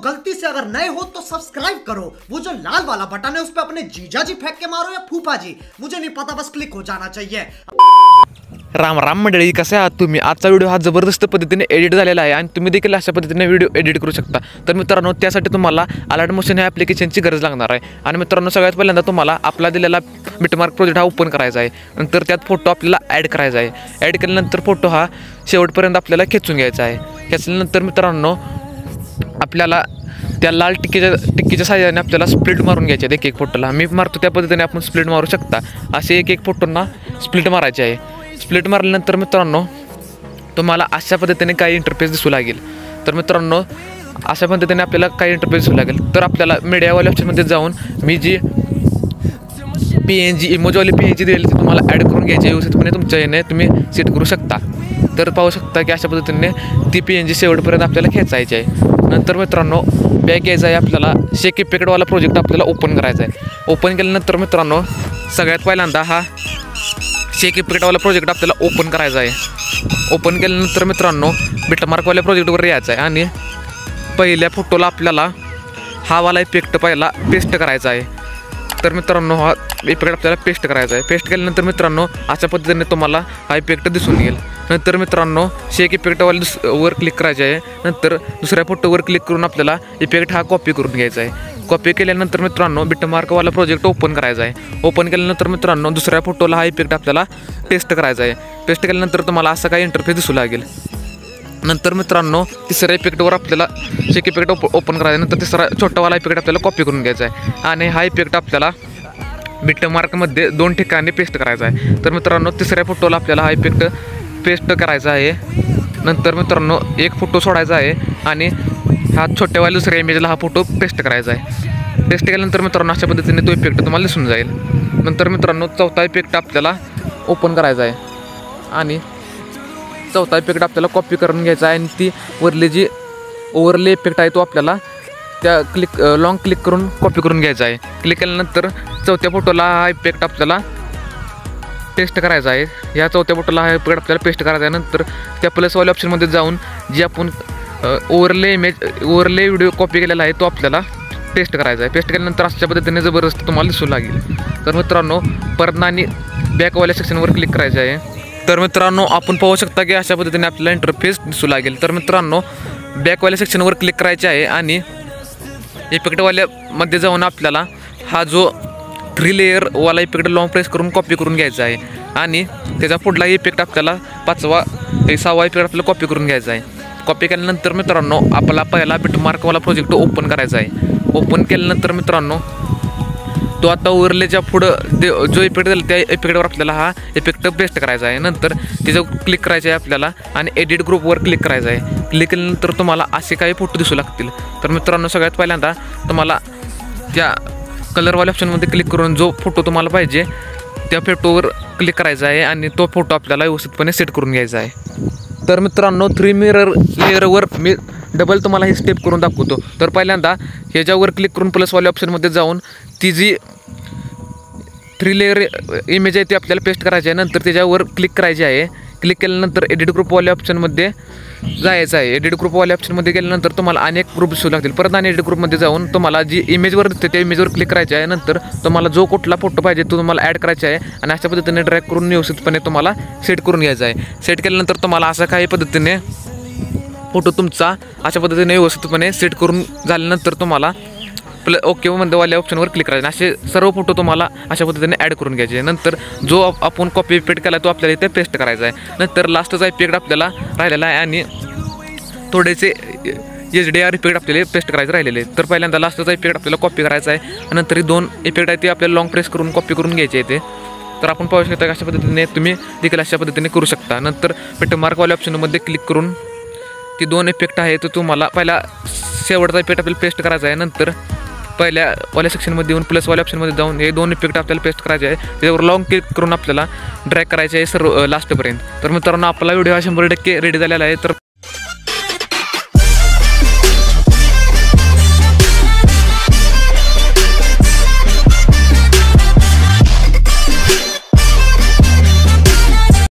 गलती से अगर नए हो तो सब्सक्राइब करो, वो जो लाल वाला बटन है उस पर अपने जीजा जी फेंक के मारो या फूफा जी, मुझे नहीं पता, बस क्लिक हो जाना चाहिए। राम राम मंडळी, कसे आहात तुम्ही? आजचा व्हिडिओ हा जबरदस्त पद्धतीने एडिट झालेला आहे आणि तुम्ही देखील अशा पद्धतीने व्हिडिओ एडिट करू शकता। तर मित्रांनो, त्यासाठी तुम्हाला अलर्ट मोशन या ॲप्लिकेशनची गरज लागणार आहे। आणि मित्रांनो, सगळ्यात पहिल्यांदा तुम्हाला आपला दिलेला बिटमार्क प्रोजेक्ट हा ओपन करायचा आहे। नंतर त्यात फोटो आपल्याला ॲड करायचा आहे। ॲड केल्यानंतर फोटो हा शेवटपर्यंत आपल्याला खेचून घ्यायचा आहे। खेचल्यानंतर मित्रांनो, आपल्याला त्या लाल टिक्कीच्या साहाय्याने आपल्याला स्प्लिट मारून घ्यायचे आहेत। एक फोटोला मी मारतो त्या पद्धतीने आपण स्प्लिट मारू शकता। असे एक फोटोंना स्प्लिट मारायचे आहे। स्प्लिट मारल्यानंतर मित्रांनो, तुम्हाला अशा पद्धतीने काही इंटरफेस दिसू लागेल। तर मित्रांनो, अशा पद्धतीने आपल्याला काही इंटरफेस दिसू लागेल। तर आपल्याला मीडियावाल्या ऑप्शनमध्ये जाऊन मी जी PNG इमोजवाली PNG दिलेली ती तुम्हाला ॲड करून घ्यायची व्यवस्थितपणे तुमच्या याने तुम्ही सेट करू शकता। तर पाहू शकता की अशा पद्धतीने ती PNG शेवटपर्यंत आपल्याला खेचायची आहे। नंतर मित्रांनो, बॅक यायचं आहे, आपल्याला शेक इफेक्टवाला प्रोजेक्ट आपल्याला ओपन करायचा आहे। ओपन केल्यानंतर मित्रांनो, सगळ्यात पहिल्यांदा हा शेक इफेक्टवाला प्रोजेक्ट आपल्याला ओपन करायचा आहे। ओपन केल्यानंतर मित्रांनो, बिटमार्कवाल्या प्रोजेक्टवर यायचं आहे आणि पहिल्या फोटोला आपल्याला हा वाला इफेक्ट पहिला पेस्ट करायचा आहे। तर मित्रांनो, हा इफेक्ट आपल्याला पेस्ट करायचा आहे। पेस्ट केल्यानंतर मित्रांनो, अशा पद्धतीने तुम्हाला हा इफेक्ट दिसून येईल। नंतर मित्रांनो, शेक इफेक्टवाला वर क्लिक करायचे आहे। नंतर दुसऱ्या फोटोवर क्लिक करून आपल्याला इफेक्ट हा कॉपी करून घ्यायचा आहे। कॉपी केल्यानंतर मित्रांनो, बिटमार्कवाला प्रोजेक्ट ओपन करायचा आहे। ओपन केल्यानंतर मित्रांनो, दुसऱ्या फोटोला हा इफेक्ट आपल्याला पेस्ट करायचा आहे। पेस्ट केल्यानंतर तुम्हाला असा काही इंटरफेस दिसू लागेल। नंतर मित्रांनो, तिसऱ्या इफेक्टवर आपल्याला शेक इफेक्ट ओपन करायचा आहे। नंतर तिसरा छोटावाला इफेक्ट आपल्याला कॉपी करून घ्यायचा आहे आणि हा इफेक्ट आपल्याला बिटमार्कमध्ये 2 ठिकाणी पेस्ट करायचा आहे। तर मित्रांनो, तिसऱ्या फोटोला आपल्याला हा इफेक्ट पेस्ट करायचा आहे। नंतर मित्रांनो, एक फोटो सोडायचा आहे आणि हा छोट्यावाल्या दुसऱ्या इमेजला हा फोटो पेस्ट करायचा आहे। पेस्ट केल्यानंतर मित्रांनो, अशा पद्धतीने तो इफेक्ट तुम्हाला दिसून जाईल। नंतर मित्रांनो, चौथा इफेक्ट आपल्याला ओपन करायचा आहे आणि चौथा इफेक्ट आपल्याला कॉपी करून घ्यायचा आहे आणि ती वरली जी ओव्हरले इफेक्ट आहे तो आपल्याला त्या लॉंग क्लिक करून कॉपी करून घ्यायचा आहे। क्लिक केल्यानंतर चौथ्या फोटोला हा इफेक्ट आपल्याला पेस्ट करायचा आहे। या चौथ्या फोटोला हा इफेक्ट आपल्याला पेस्ट करायचा आहे। नंतर त्या प्लसवाल्या ऑप्शनमध्ये जाऊन जी आपण ओव्हरले व्हिडिओ कॉपी केलेला आहे तो आपल्याला पेस्ट करायचा आहे। पेस्ट केल्यानंतर अशा पद्धतीने जबरदस्त तुम्हाला दिसू लागेल। तर मित्रांनो, परत आणि बॅकवाल्या सेक्शनवर क्लिक करायचं आहे। तर मित्रांनो, आपण पाहू शकता की अशा पद्धतीने आपल्याला इंटरफेस दिसू लागेल। तर मित्रांनो, बॅकवाल्या सेक्शनवर क्लिक करायचे आहे आणि इफेक्टवाल्यामध्ये जाऊन आपल्याला हा जो 3 लेअरवाला इफेक्ट लॉंग प्रेस करून कॉपी करून घ्यायचा आहे आणि त्याचा पुढला इफेक्ट आपल्याला 6वा इफेक्ट आपल्याला कॉपी करून घ्यायचा आहे। कॉपी केल्यानंतर मित्रांनो, आपला पहिला बिटमार्कवाला प्रोजेक्ट ओपन करायचा आहे। ओपन केल्यानंतर मित्रांनो, तो आता ओव्हरलेच्या पुढं जो इफेक्ट दिला त्या इफेक्टवर आपल्याला हा इफेक्ट पेस्ट करायचा आहे। नंतर त्याच्यावर क्लिक करायचं आहे आपल्याला आणि एडिट ग्रुपवर क्लिक करायचं आहे। क्लिक केल्यानंतर तुम्हाला असे काही फोटो दिसू लागतील। तर मित्रांनो, सगळ्यात पहिल्यांदा तुम्हाला त्या कलरवाल्या ऑप्शनमध्ये क्लिक करून जो फोटो तुम्हाला पाहिजे त्या फोटोवर क्लिक करायचा आहे आणि तो फोटो आपल्याला व्यवस्थितपणे सेट करून घ्यायचा आहे। तर मित्रांनो, 3 लेअरवर मी डबल तुम्हाला ही स्टेप करून दाखवतो। तर पहिल्यांदा ह्याच्यावर क्लिक करून प्लसवाल्या ऑप्शनमध्ये जाऊन ती जी 3 लेअर इमेज आहे ती आपल्याला पेस्ट करायची आहे। नंतर त्याच्यावर क्लिक करायची आहे। क्लिक केल्यानंतर एडिट ग्रुपवाल्या ऑप्शनमध्ये जायचं आहे। एडिट ग्रुपवाल्या ऑप्शनमध्ये गेल्यानंतर तुम्हाला अनेक ग्रुप दिसू लागतील। परत आणि एडिट ग्रुपमध्ये जाऊन तुम्हाला जी इमेजवर दिसते त्या इमेजवर क्लिक करायची आहे। नंतर तुम्हाला जो कुठला फोटो पाहिजे तो तुम्हाला ॲड करायचा आहे आणि अशा पद्धतीने ड्रॅग करून व्यवस्थितपणे तुम्हाला सेट करून घ्यायचा आहे। सेट केल्यानंतर तुम्हाला असा काही पद्धतीने फोटो तुमचा अशा पद्धतीने व्यवस्थितपणे सेट करून झाल्यानंतर तुम्हाला ओके वाल्या ऑप्शनवर क्लिक करायचं। असे सर्व फोटो तुम्हाला अशा पद्धतीने ॲड करून घ्यायचे। नंतर जो आपण कॉपी इफेक्ट केला तो आपल्याला इथे पेस्ट करायचा आहे। नंतर लास्टचा इफेक्ट आपल्याला राहिलेला आहे आणि थोडेसे HDR इफेक्ट आपल्याला पेस्ट करायचे राहिलेले। तर पहिल्यांदा लास्टचा इफेक्ट आपल्याला कॉपी करायचा आहे। नंतर ही 2 इफेक्ट आहे ते आपल्याला लॉंग प्रेस करून कॉपी करून घ्यायचे आहे ते। तर आपण पाहू शकता की अशा पद्धतीने तुम्ही देखील अशा पद्धतीने करू शकता। नंतर बिटमार्कवाल्या ऑप्शनमध्ये क्लिक करून ती 2 इफेक्ट आहे तो तुम्हाला पहिला शेवटचा इफेक्ट आपल्याला पेस्ट करायचा आहे। नंतर पहिल्यावाल्या सेक्शनमध्ये येऊन प्लसवाल्या ऑप्शनमध्ये जाऊन हे 2 इफेक्ट आपल्याला पेस्ट करायचे आहे। त्याच्यावर लॉंग क्लिक करून आपल्याला ड्रॅग करायचे आहे सर्व लास्टपर्यंत। तर मित्रांनो, आपला व्हिडिओ हा 100% रेडी झालेला आहे। तर